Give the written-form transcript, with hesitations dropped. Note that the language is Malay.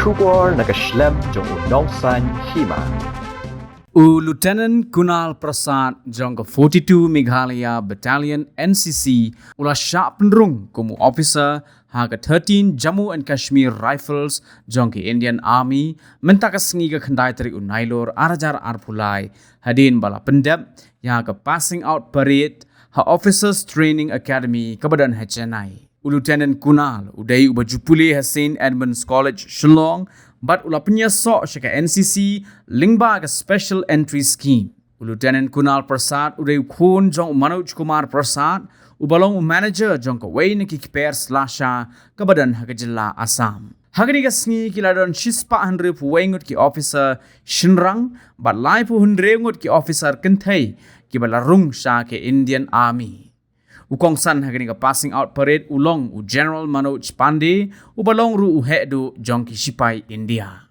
Shubor nakaslem jong unongsan Hima. Lieutenant Kunal Prasad jong 42 Meghalaya Battalion NCC ula syak penrung kumu officer ha 13 Jammu and Kashmir Rifles jong Indian Army mentakasngi ke khandai teri unailor arajar arpulai hadin bala pendep ya passing out parade ha Officers Training Academy kebadan HNI. Lieutenant Kunal udai ubaju Pule Hasin Edmund'S College Shillong but ula penyasok syaka NCC lingba ke Special Entry Scheme. Lieutenant Kunal Prasad udai khun jong Manoj Kumar Prasad ubalong manager jong ke wei neki kiper slasha kebadan hakajilla Assam. Hagani kasngi kiladon Shipai wengut ki officer Shillong but lai pu hundrengut ki officer kentai ki bala Rung sha ke Indian Army. Ukongsan hagani ka passing out parade ulong u General Manoj Pandey ubalong ru u hekdu jong ki Shipai India.